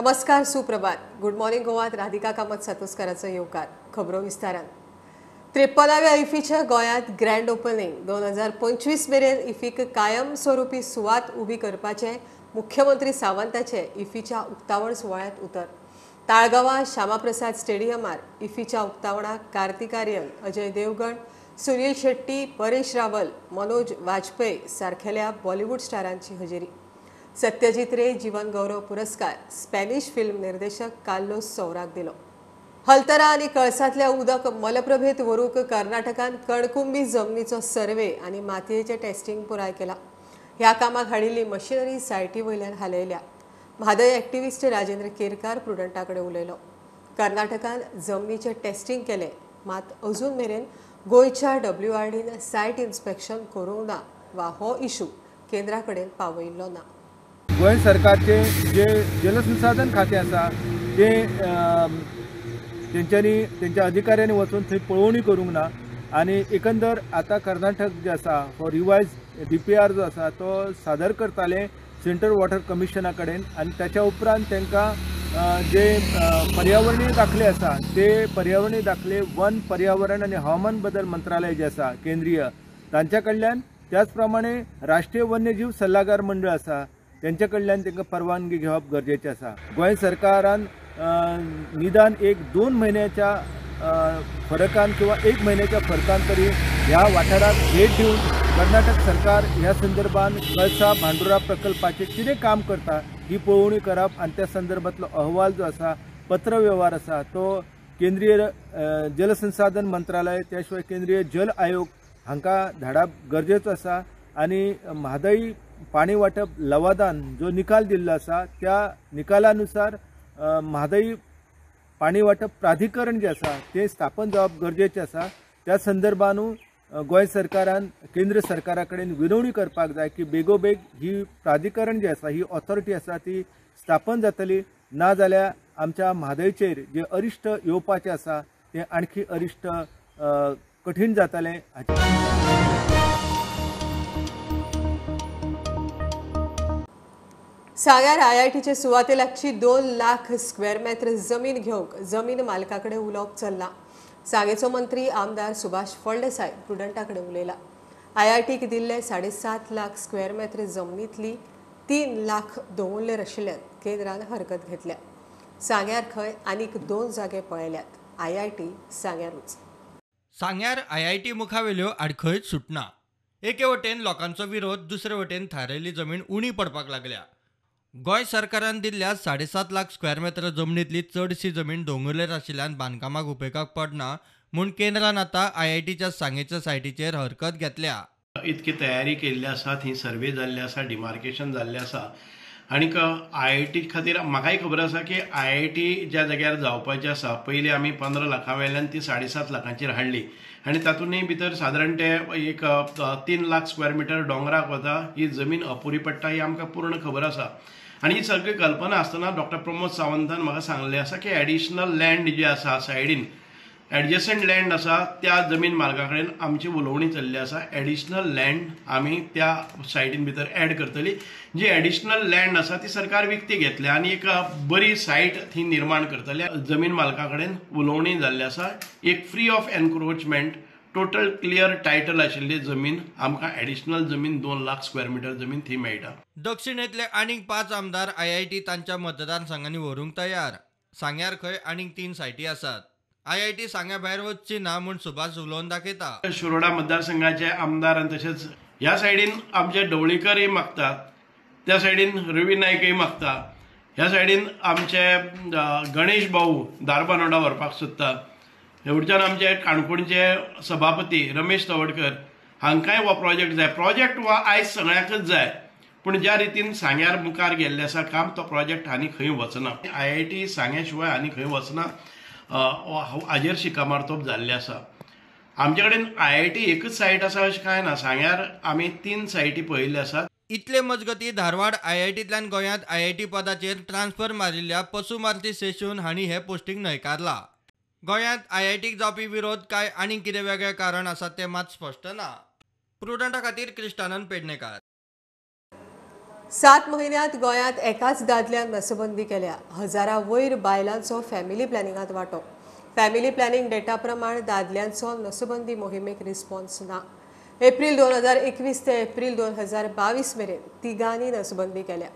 नमस्कार, सुप्रभात. Good morning गोवात Radhika Kamat सातोस्कराचो येवकार. खबरो विस्तारान. 53व्या इफीच्या गोंयांत ग्रँड ओपनिंग 2025 मेरेन इफीक कायम स्वरुपी सुवात उबी करपाचे मुख्यमंत्री सावंताचे इफीच्या उक्तावण सुवाळ्यांत उतर. ताळगांवां श्यामाप्रसाद स्टेडियमार इफीच्या उक्तावणाक कार्तिक आर्यन, अजय देवगण, सुनील शेट्टी, परेश रावल, मनोज वाजपेयी सारखेल्या बॉलिवूड स्टारांची हजेरी. सत्यजित रे जीवन गौरव पुरस्कार स्पॅनिश फिल्म निर्देशक कार्लोस सौराक दिलो. हलतरा आनी कळसातल्या उदक मलप्रभेत व्हरूंक कर्नाटकान कणकुंबी जमनीचो सर्वे आनी मातयेचें टेस्टिंग पुराय केला. ह्या कामाक हाडिल्ली मशिनरी सायटी वयल्यान हालयल्या. म्हादय एक्टिव्हिस्ट राजेंद्र केरकार प्रुडंटाकडे उलयलो. कर्नाटकान जमनीचें टेस्टिंग केलें, मात अजून मेरेन गोंयच्या WRDन सायट इन्स्पेक्शन करूंक ना वा हो इशू केंद्रा कडेन पावयिल्लो ना. गोंय सरकारचे जे जलसंसाधन खातें आसा ते तेंच्या अधिकाऱ्यांनी वचून थंय पळोवणी करूंक ना आनी एकंदर आतां कर्नाटक जे आसा हो रिवायज DPR जो आसा तो सादर करताले सेंट्रल वॉटर कमिशना कडेन आनी त्याच्या उपरांत तांकां जे पर्यावरणीय दाखले आसा ते पर्यावरणीय दाखले वन पर्यावरण आनी हवामान बदल मंत्रालय जे आसा केंद्रीय तांच्या कडल्यान त्याच प्रमाणे राष्ट्रीय वन्यजीव सल्लागार मंडळ आसा त्यांच्या कडल्यान तांकां परवानगी घेवप गरजेचें आसा. गोंय सरकारान निदान 1-2 म्हयन्याच्या फरकान किंवा 1 म्हयन्याच्या फरकान तरी ह्या वाठाराक भेट दिवन कर्नाटक सरकार ह्या संदर्भान कळसा भांडुरा प्रकल्पाचेर कितें काम करता ही पळोवणी करप आनी त्या संदर्भातलो अहवाल जो आसा पत्रव्यवहार आसा तो केंद्रीय जलसंसाधन मंत्रालय त्या शिवाय केंद्रीय जल आयोग हांकां धाडप गरजेचो आसा. आनी म्हादई पाणी वाटप लवादान जो निकाल दिल्लो आसा त्या निकालानुसार म्हादई पाणी वाटप प्राधिकरण जे आसा ते स्थापन जावप गरजेचें आसा. त्या संदर्भानू गोंय सरकारान केंद्र सरकारा कडेन विनवणी करपाक जाय की बेगोबेग ही प्राधिकरण जी आसा ही ऑथॉरिटी आसा ती स्थापन जातली, ना जाल्यार आमच्या म्हादयचेर जे अरिश्ट येवपाचें आसा तें आणखी अरिश्ट कठीण जातलें. सांग्यार IITचे सुवाते लागची 2 लाख स्क्वेअर मीटर जमीन घेवंक जमीन मालकाकडे उलोवप चल्ला. सांगेचो मंत्री आमदार सुभाष फळदेसाय प्रुडंटाकडे उलयला. IITक दिल्ले 7.5 लाख स्क्वेअर मीटर जमनींतली 3 लाख दवरलेर आशिल्ल्यान केंद्रान हरकत घेतल्या. सांग्यार खंय आनीक 2 जागे पळयल्यात. IIT सांग्यारूच. सांग्यार IIT मुखावेल्यो आडखळीत सुटना. एके वटेन लोकांचो विरोध, दुसरे वटेन थारायल्ली जमीन उणी पडपाक लागल्या. गोंय सरकारान दिल्ल्या 7.5 लाख स्क्वेअर मीटर जमनींतली चडशी जमीन दोंगुल्लेर आशिल्ल्यान बांदकामाक उपेगाक पडना म्हूण केंद्रान आतां IITच्या सांगेच्या सायटीचेर हरकत घेतल्या. इतकी तयारी केल्ली आसा, थंय सर्वे जाल्ले आसा, डिमार्केशन जाल्लें आसा आनीक IIT खातीर म्हाकाय खबर आसा की IIT ज्या जाग्यार जावपाचें आसा पयलीं आमी 15 लाखां वयल्यान ती 7.5 लाखांचेर हाडली आनी तातूंतय भितर सादारण ते एक 3 लाख स्क्वेअर मीटर दोंगराक वता ही जमीन अपुरी पडटा ही आमकां पूर्ण खबर आसा. आनी ही सगळी कल्पना आसतना डॉक्टर प्रमोद सावंतान म्हाका सांगलें आसा की एडिशनल लँड जी आसा सायडीन एडजस्टंट लँड आसा त्या जमीन मालका कडेन आमची उलोवणी चल्ली आसा. एडिशनल लँड आमी त्या सायटीन भितर एड करतली. जी एडिशनल लँड आसा ती सरकार विकती घेतली आनी एक बरी सायट थंय निर्माण करतले. जमीन मालका कडेन उलोवणी जाल्ली आसा. एक free of encroachment total clear title आशिल्ली जमीन आमकां एडिशनल जमीन 2 लाख स्क्वेअर मीटर जमीन थंय मेळटा. दक्षिणेतले आनीक 5 आमदार IIT तांच्या मतदारसंघांनी व्हरूंक तयार. सांग्यार खंय आनीक 3 सायटी आसात. IIT सांग्या भायर वचची ना म्हूण सुभाष उलोवन दाखयता. शिरोडा मतदारसंघाचे आमदार आनी तशेंच ह्या सायडीन आमचे ढवळीकरय मागतात, त्या सायडीन रवी नायकय मागता, ह्या सायडीन आमचे गणेश भाऊ दारबानोडा व्हरपाक सोदतात, हेवटच्यान आमचे काणकोणचे सभापती रमेश तवडकर हांकांय हो प्रोजेक्ट जाय. प्रोजेक्ट हो आयज सगळ्यांकच जाय पूण ज्या रितीन सांग्यार मुखार गेल्लें आसा काम तो प्रोजेक्ट आनी खंय वचना. IIT सांग्या शिवाय आनी खंय वचना हाजेर शिक्कामोर्तब जाल्लें आसा. आमचे कडेन IIT एकच सायट आसा अशें कांय ना. सांग्यार आमी 3 सायटी पळयल्ल्यो आसात. इतले मजगती धारवाड IITंतल्यान गोंयांत IIT पदाचेर ट्रान्सफर मारिल्ल्या पशुमार्ती सेशून हांणी हे पोस्टींग न्हयकारला. गोंयांत IITक जावपी विरोध काय आनीक कितें वेगळें कारण आसा तें मात स्पश्ट ना. प्रुडंटा खातीर क्रिस्तानंद पेडणेकार. 7 महिन्यांत गोंयांत एकाच दादल्यान नसबंदी केल्या. 1000 वयर बायलांचो फॅमिली प्लॅनिंगात वांटो. फॅमिली प्लॅनिंग डेटा प्रमाण दादल्यांचो नसबंदी मोहिमेक रिस्पॉन्स ना. एप्रिल 2021 ते एप्रिल 2022 मेरेन तिगांनी नसबंदी केल्या,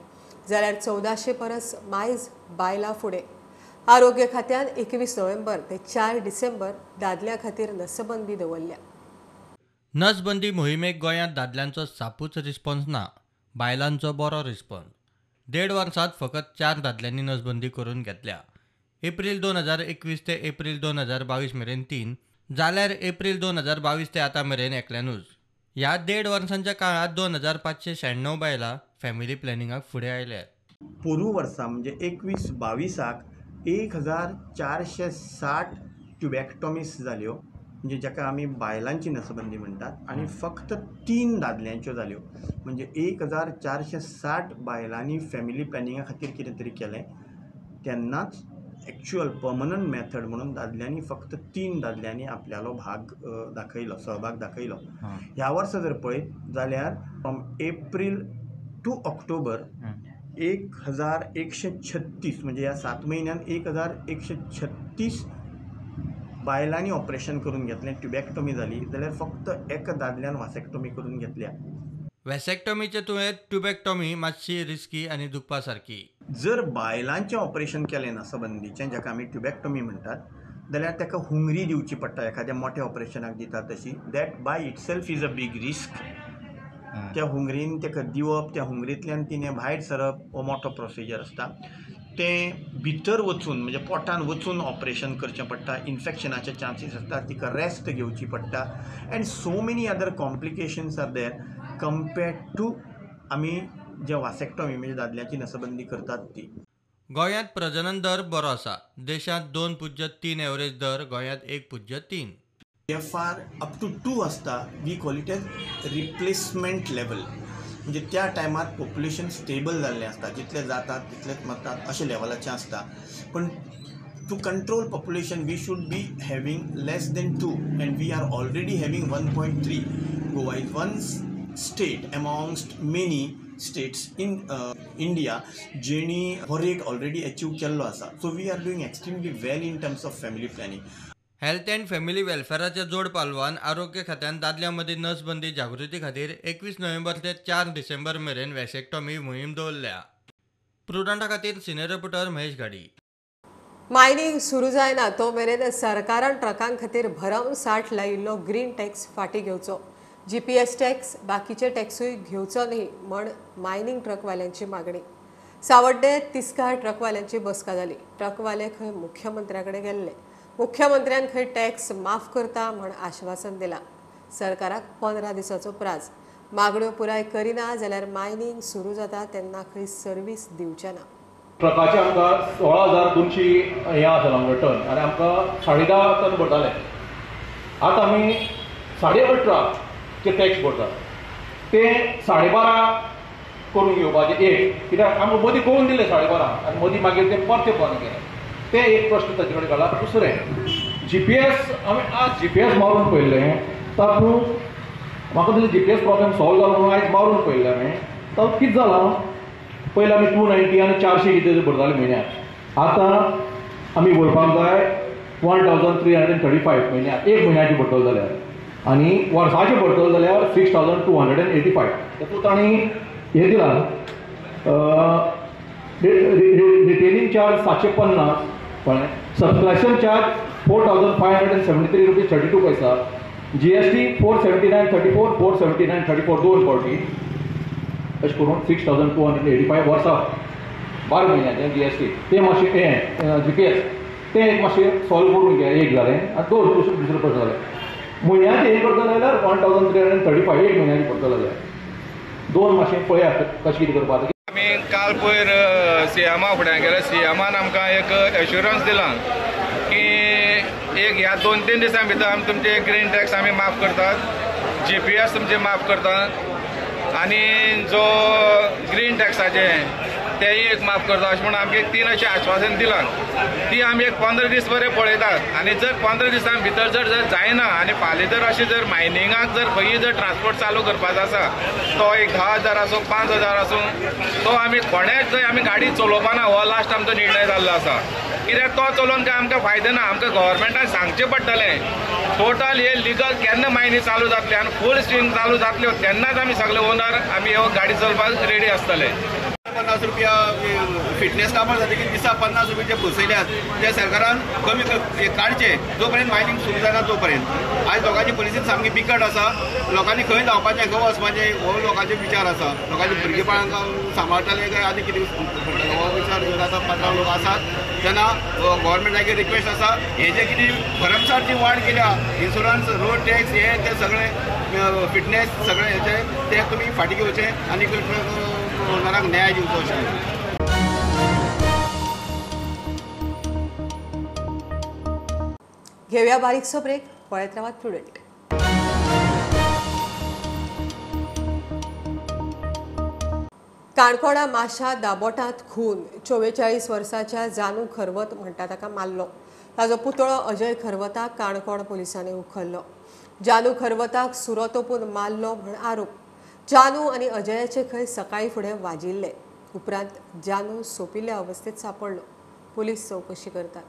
जाल्यार 1400 परस मायज बायलां फुडें. आरोग्य खात्यान 21 नोव्हेंबर ते 4 डिसेंबर दादल्यां खातीर नसबंदी दवरल्या. नसबंदी मोहिमेक गोंयांत दादल्यांचो सापूच रिस्पॉन्स ना, बायलांचो बरो रिस्पॉन्स. 1.5 वर्सांत फकत 4 दादल्यांनी नसबंदी करून घेतल्या. एप्रिल 2021 ते एप्रिल 2022 मेरेन 3, जाल्यार एप्रिल 2022 ते आतां मेरेन एकल्यानूच. ह्या 1.5 वर्सांच्या काळात 2596 बायलां फॅमिली प्लॅनिंगाक फुडें आयल्यात. पोरू वर्सा म्हणजे 21-22 1460 ट्युबॅक्टॉमीस जाल्यो, म्हणजे जाका आमी बायलांची नसबंदी म्हणटात, आणि फक्त 3 दादल्यांच्यो जाल्यो. म्हणजे 1460 बायलांनी फॅमिली प्लॅनिंगा खातीर कितें तरी केलें. तेन्नाच एक्च्युअल पर्मनंट मेथड म्हणून दादल्यांनी फक्त 3 दादल्यांनी आपल्यालो भाग दाखयलो, सहभाग दाखयलो. ह्या वर्सा जर पळयत जाल्यार फ्रॉम एप्रील टू ऑक्टोबर 1136, म्हणजे ह्या 7 म्हयन्यांत 1136 बायलांनी ऑपरेशन करून घेतलें. ट्युबॅक्टॉमी जाली, जाल्यार फक्त एका दादल्यान वॅसेक्टॉमी करून घेतल्या. वॅसेक्टॉमीचे तुळेंत ट्युबॅक्टॉमी मातशी रिस्की आनी दुखपा सारकी. जर बायलांचें ऑपरेशन केलें नसबंदीचें, जाका आमी ट्युबॅक्टॉमी म्हणटात, जाल्यार ताका हुंगरी दिवची पडटा एखाद्या मोठ्या ऑपरेशनाक दिता तशी. That by itself is a big risk. त्या हुंगरीन ताका दिवप, त्या हुंगरींतल्यान तिणें भायर सरप, हो मोठो प्रोसिजर आसता. तें भितर वचून म्हणजे पोटान वचून ऑपरेशन करचें पडटा. इन्फेक्शनाचे चान्सीस आसता, तिका रेस्ट घेवची पडटा, and so many other complications are there compared to आमी जे वॅसेक्टॉमी म्हणजे दादल्याची नसबंदी करतात ती. गोंयांत प्रजनन दर बरो आसा. देशांत 2.3 एवरेज दर, गोंयांत 1.3. TFR अप टू 2 आसता. We call it as replacement level. म्हणजे त्या टायमार पॉप्युलेशन स्टेबल जाल्लें आसता, जितले जातात तितलेच मरतात अशें लेवलाचें आसता. पण to control population we should be having less than 2, and we are already having 1.3. Goa is one state amongst many states in India जेणी हो रेट ऑलरेडी अचीव केल्लो आसा. So we are doing extremely well in terms of family planning. Health and family वेलफेअराच्या जोड पालवान आरोग्य खात्यान दादल्यां मदीं नसबंदी जागृती खातीर 21 नोव्हेंबर ते 4 डिसेंबर मेरेन वॅसेक्टॉमी मोहीम दवरल्या. प्रुडंटा खातीर सिनियर रिपोर्टर महेश गाडी. मायनिंग सुरू जायना तो मेरेन सरकारान ट्रकां खातीर भरमसाठ लायिल्लो ग्रीन टॅक्स फाटीं घेवचो. GPS टॅक्स, बाकीचे टॅक्सूय घेवचो न्ही म्हण मायनिंग ट्रकवाल्यांची मागणी. सावड्डे तिस्कार ट्रकवाल्यांची बसका जाली. ट्रकवाले खंय मुख्यमंत्र्या कडेन गेल्ले. मुख्यमंत्र्यान खंय टॅक्स माफ करता म्हण आश्वासन दिलां. सरकाराक 15 दिसाचो प्राझ. मागण्यो पुराय करिना जाल्यार मायनिंग सुरू जाता तेन्ना खंय सर्वीस दिवचे ना. ट्रकाचे आमकां 16,200 हें आसलें आमकां टन, आनी आमकां 10.5 टन भरताले. आतां आमी 18.5 टॅक्स भरतात. ते 12.5 करून घेवपाचे एक, कित्याक आमकां मदीं करून दिले 12.5, आनी मदीं मागीर ते परते बंद केले. ते एक प्रश्न ताचे कडेन काडला. दुसरें GPS, आमी आज GPS मारून पळयलें, तातूंत म्हाका दिसलें GPS प्रॉब्लेम सॉल्व जालो म्हणून आयज मारून पळयलें हांवें. तातूंत कितें जालां, पयलीं आमी 290 आनी 400 कितें भरताले म्हयन्याक. आतां आमी भरपाक जाय 1,335 म्हयन्याक, एक म्हयन्याची भरतलो जाल्यार, आनी वर्साची भरतलो जाल्यार 6,285. तातूंत तांणी हें दिलां रिटेलिंग चार्ज 750, कळ्ळें. सबस्क्रिप्शन चार्ज 4,573 रुपीज 32 पैसा. GST 479.34, 479.34, 2 फावटी. अशें करून 6,285 वर्सां 12 म्हयन्याचें GST. ते मातशें हें GPS तें एक मातशें सॉल्व करून घे. एक जालें आनी दुसरें प्रश्न जालें. म्हयन्याचें हें करता जाल्यार 1,335, एक म्हयन्याचें करता जाल्यार 2 मातशें पळयात कशें कितें करपाक. आमी काल पयर CMA फुड्यान गेले. CMAन आमकां एक एश्युरन्स दिलां की एक ह्या 2-3 दिसां भितर आमी तुमचे ग्रीन टॅक्स आमी माफ करतात, GPS तुमचे माफ करतात, आनी जो ग्रीन टॅक्साचे तेय एक माफ करता अशें म्हणून आमकां एक 3 अशें आश्वासन दिलां. ती आमी एक 15 दीस बरे पळयतात आनी जर 15 दिसां भितर जर जायना आनी फाल्यां जर अशें जर मायनिंगाक जर खंयी जर ट्रान्सपोर्ट चालू करपाचो आसा तो एक 10,000 आसूं 5,000 आसूं तो आमी कोणेच जर आमी गाडी चलोवपाना हो लास्ट आमचो निर्णय जाल्लो आसा. कित्याक तो चलोवन काय आमकां फायदो ना. आमकां गव्हर्मेंटान सांगचें पडटलें टोटल हे लिगल केन्ना मायनी चालू जातले आनी फूल स्ट्रीम चालू जातल्यो तेन्नाच आमी सगळे ओनर आमी ह्यो गाडी चलोवपाक रेडी आसतले. 50 रुपया फिटनेस कामां जाता की दिसा 50 रुपया जे बसयल्यात ते सरकारान कमी काडचे जो पर्यंत मायनिंग सुरू जायना तो पर्यंत. आज लोकांची परिस्थिती सामकी बिकट आसा. लोकांनी खंय धांवपाचें खंय वचपाचें हो लोकांचे विचार आसा. लोकांची भुरगेपणांक सांबाळटले काय आनी कितें हो विचार जर आतां 15 लोक आसात तेन्ना गव्हर्मेंटाची रिक्वेस्ट आसा हे जे कितें भरमसाट जी वाड केल्या इन्शुरन्स रोड टॅक्स हे ते सगळे फिटनेस सगळे हेचे ते तुमी फाटीं घेवचे आनी ओनराक न्याय दिवचो अशें. घेऊया बारीकसो ब्रेक. पळयत रावात प्रुडंट. काणकोणा माशा दाबोटांत खून 44 वर्साच्या जानू खरवत म्हणटा ताका मारलो. ताजो पुतळो अजय खरवताक काणकोण पुलिसांनी उखल्लो. जानू खरवताक सुरो तोपून मारलो म्हण आरोप. जानू आनी अजयाचे खंय सकाळी फुडें वाजिल्ले. उपरांत जानू सोंपिल्ल्या अवस्थेत सापडलो. पुलीस चौकशी करतात.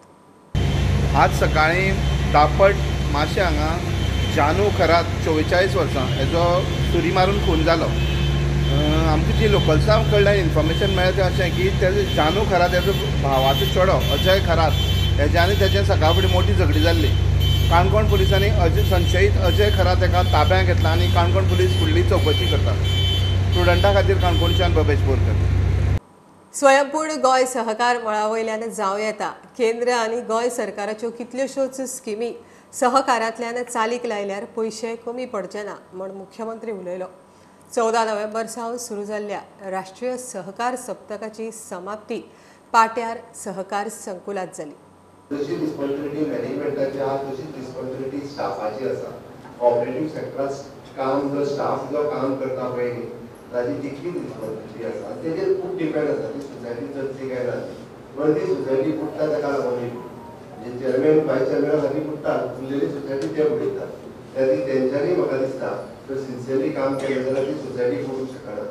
आज सकाळी दापट माशे हांगा जानू खरात 44 वर्सां हेजो सुरी मारून खून जालो. आमकां जी लोकल्सांक कडल्यान इन्फॉर्मेशन मेळ्ळें तें अशें की तेजो जानू खरात हेजो भावाचो चेडो अजय खरात हेजे आनी तेजे सकाळ फुडें मोठी झगडी जाल्ली. काणकोण पुलिसांनी संशयीत अजय खरात हेका ताब्यांत घेतला आनी काणकोण पुलीस फुडली चौकशी करतात. स्टुडंटा खातीर काणकोणच्यान भवेश बोरकर. स्वयंपूर्ण गोंय सहकार मळा वयल्यान जावं येता. केंद्र आनी गोंय सरकाराच्यो कितल्योश्योच स्किमी सहकारांतल्यान चालीक लायल्यार पयशे कमी पडचे ना म्हण मुख्यमंत्री उलयलो. 14 नोव्हेंबर सावन सुरू जाल्ल्या राष्ट्रीय सहकार सप्तकाची समाप्ती पाट्यार सहकार संकुलात जाली. जशी रिस्पॉन्सिबिलिटी मॅनेजमेंटाची आहा तशीच रिस्पॉन्सिबिलिटी स्टाफाची आसा. ऑपरेटिव्ह सेक्टरांत काम जो स्टाफ जो काम करता पळय ताजी तितली रिस्पॉन्सिबिलिटी आसा. तेजेर खूब डिपेंड आसा ती सोसायटी चलची काय ना. पण ती सोसायटी फुट्टा ताका लागून जे चेअरमॅन व्हायस चेअरमॅना खातीर फुट्टा उरलेली सोसायटी ते पळयतात. तेंच्यांनी म्हाका दिसता जर सिन्सियरली काम केलें जाल्यार ती सोसायटी करूंक शकना.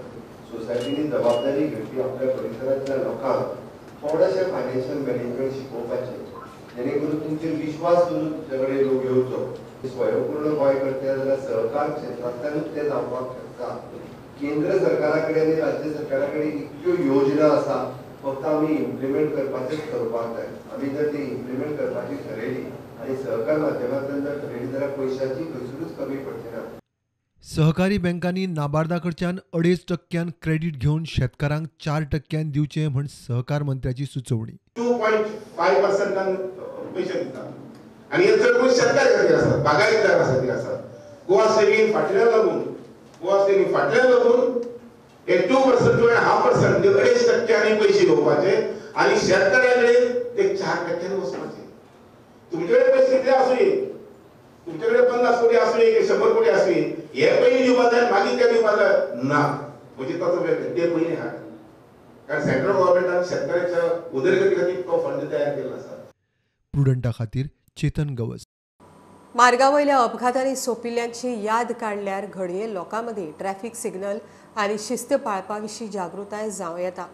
सोसायटीनी जबाबदारी घेवची आपल्या परिसरांतल्या लोकांक थोडेशें फायनान्शियल मॅनेजमेंट शिकोवपाचें जेणे करून तुमचेर विश्वास करून तुमचे कडेन लोक येवचो. स्वयंपूर्ण गोंय करते जाल्यार सहकार क्षेत्रांतल्यानूच ते जावपाक शकता. केंद्र सरकारा कडेन आनी राज्य सरकारा कडेन इतल्यो योजना आसा फक्त आमी इम्प्लिमेंट करपाचेंच करपाक जाय. आमी जर ती इम्प्लिमेंट करपाची ठरयली आनी सहकार माध्यमांतल्यान जर ठरयली जाल्यार पयशांची खंयसरूच कमी पडची ना. सहकारी बँकांनी नाबार्डा कडच्यान 2.5% क्रेडीट घेवन शेतकारांक 4% दिवचे म्हण सहकार मंत्र्याची सुचोवणी. 2.5% पैसे दितात आनी हे चड पयशे शेतकार खातीर आसात बागायतदार खातीर आसात. गोवा सेव्हिंग फाटल्यान लागून हे 2% किंवा 0.5% 2.5% पैसे घेवपाचे आनी शेतकाऱ्या कडेन ते 4% वचपाचे. तुमचे कडेन पयशे कितले आसूं तुमचे कडेन 50 कोटी आसूं की 100 कोटी आसूं हे पयलीं दिवपाक जाय मागीर ते दिवपाक जाय ना. म्हणजे ताचो वेळ ते पयलीं हाड कारण सेंट्रल गव्हर्मेंटान शेतकऱ्याच्या उदरगती खातीर तो फंड तयार केल्लो आसा. प्रुडंटा खातीर चेतन गवस. मार्गावयल्या अपघातांनी सोंपिल्ल्यांची याद काडल्यार घडये लोकां मदीं ट्रॅफिक सिग्नल आनी शिस्त पाळपा विशीं जागृताय जावं येता.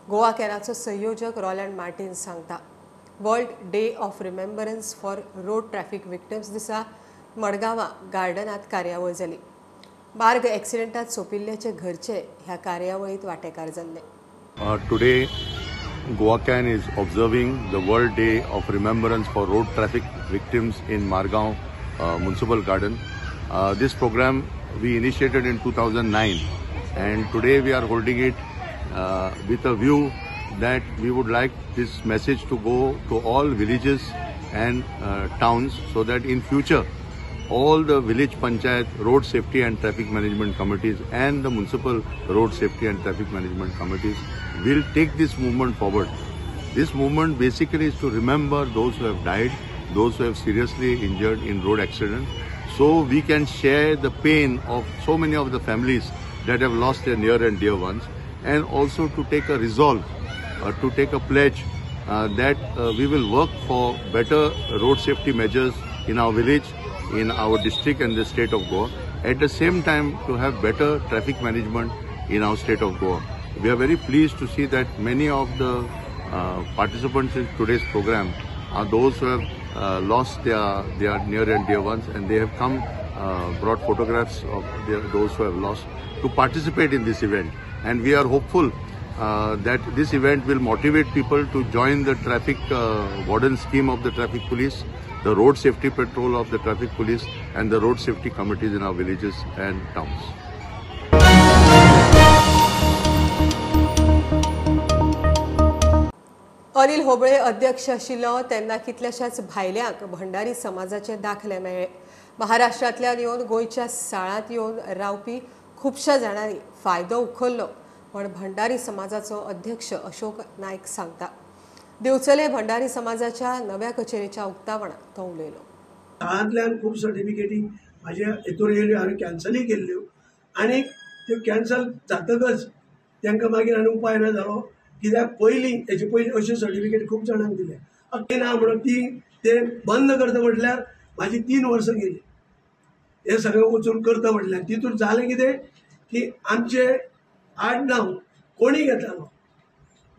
गोवा कॅनाचो संयोजक रॉलँड मार्टीन सांगता. World day of remembrance for road traffic victims दिसा मडगांवां गार्डनांत कार्यावळ जाली. मार्ग एक्सिडेंटांत सोंपिल्ल्याचे घरचे ह्या कार्यावळींत वांटेकार जाल्ले. Today, Goa Can is observing the World Day of Remembrance for Road Traffic Victims in Margaon Municipal Garden. This program we initiated in 2009 and today we are holding it with a view that we would like this message to go to all villages and towns so that in future all the village panchayat road safety and traffic management committees and the municipal road safety and traffic management committees will take this movement forward. This movement basically is to remember those who have died, those who have seriously injured in road accident, so we can share the pain of so many of the families that have lost their near and dear ones. and also to take a resolve, to take a pledge that we will work for better road safety measures in our village, in our district and the state of Goa. At the same time, to have better traffic management in our state of Goa. We are very pleased to see that many of the participants in today's program are those who have lost their near and dear ones, and they have come, brought photographs of those who have lost to participate in this event. And we are hopeful that this event will motivate people to join the traffic warden scheme of the traffic police, the road safety patrol of the traffic police, and the road safety committees in our villages and towns. Anil Hoble अध्यक्ष आशिल्लो तेन्ना कितल्याशाच भायल्यांक भंडारी समाजाचे दाखले मेळ्ळे. महाराष्ट्रांतल्यान येवन गोंयच्या साळांत येवन रावपी खुबश्या जाणांनी फायदो उखल्लो म्हण भंडारी समाजाचो अध्यक्ष अशोक नायक सांगता. दिवचले भंडारी समाजाच्या नव्या कचेरीच्या उक्तावणाक तो उलयलो. शाळांतल्यान खूब सर्टिफिकेटी म्हाज्या हेतून येयल्यो, हांवें कॅन्सलय केल्ल्यो, आनी त्यो कॅन्सल जातकच तांकां मागीर आनी उपाय ना जालो. कित्याक हेचे पयलीं अश्यो सर्टिफिकेट खूब जाणांक दिले, ना म्हणून ते बंद करता म्हटल्यार म्हाजी 3 वर्सां गेली. हे सगळें वचून करता म्हटल्यार तितून जालें कितें की आमचे आडनांव कोणी घेतालो,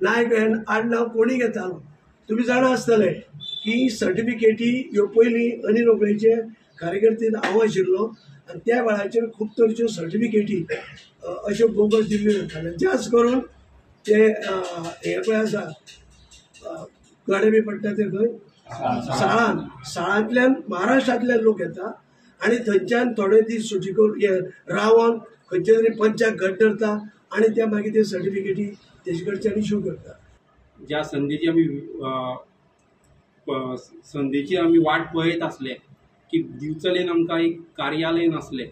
नायक हे आडनांव कोणी घेतालो. तुमी जाणा आसतले की सर्टिफिकेटी ह्यो पयलीं अनिल होबळेचे कार्यकर्तेन हांव आशिल्लो, आनी त्या वेळाचेर खूब तरेच्यो सर्टिफिकेटी अश्यो बोगस दिल्ल्यो जाताल्यो. जास्त करून ते हे पळय आसा गडे बी पडटा ते खंय साळांतल्यान महाराष्ट्रांतल्यान लोक येता आनी थंयच्यान थोडे दीस सुटी करून रावन खंयचे तरी पंचाक घट धरता आनी ते मागीर ते सर्टिफिकेटी तेजे कडच्यान इश्यू करता. ज्या संदेची आमी वाट पळयत आसले की दिवचलेन आमकां एक कार्यालय नासलें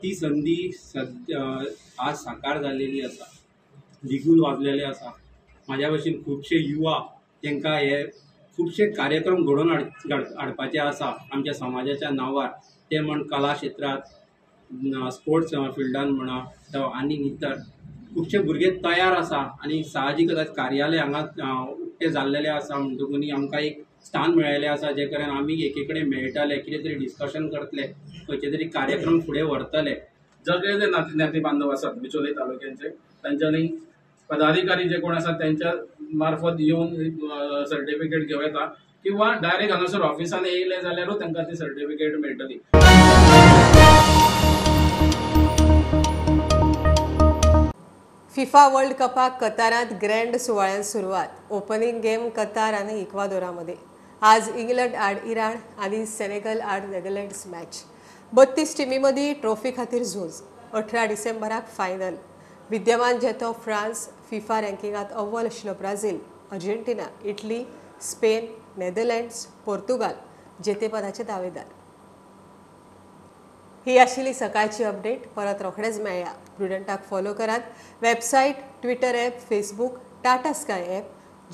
ती संदी आज साकार जाल्लेली आसा, बिगूल वाजलेले आसा. म्हाज्या भशेन खुबशे युवा तांकां हे खुबशे कार्यक्रम घडोवन हाडपाचे आसा आमच्या समाजाच्या नांवार. ते म्हण कला क्षेत्रांत, स्पोर्ट्स फिल्डान म्हणा आनी इतर खुबशे भुरगे तयार आसा आनी साहजीकच कार्यालय हांगा उक्ते जाल्लेले आसा म्हणटकूच आमकां एक स्थान मेळ्ळेलें आसा, जे कारण आमी एके कडेन मेळटाले, कितें तरी डिस्कशन करतले, खंयचे तरी कार्यक्रम फुडें व्हरतले. सगळे जे नाते बांधव आसात बिचोले तालुक्यांचे तांच्यांनी पदाधिकारी जे कोण आसात त्यांच्या मार्फत येवन सर्टिफिकेट घेवं येता किंवा डायरेक्ट हांगासर ऑफिसान येयले जाल्यारूच तांकां ती सर्टिफिकेट मेळटली. फिफा वर्ल्ड कपाक कतारांत ग्रँड सुवाळ्यान सुरवात. ओपनिंग गेम कतार आनी इक्वादोरामध्ये. आज इंग्लंड आड इराण आनी सेनेगल आड नेदरलँड्स मॅच. 32 टिमी मदीं ट्रॉफी खातीर झूज. 18 डिसेंबराक फायनल. विद्यमान जेतो फ्रांस, फिफा रँकिंगात अव्वल आशिल्लो Brazil, Argentina, Italy, Spain, Netherlands, Portugal जेतेपदाचे दावेदार. ही आशिल्ली सकाळची अपडेट. परत रोखडेच मेळया. प्रुडंटाक फॉलो करात. Website, Twitter app, Facebook, Tata Sky app,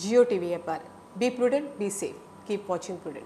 Jio TV ॲपार. Be Prudent, be safe. Keep watching prudent.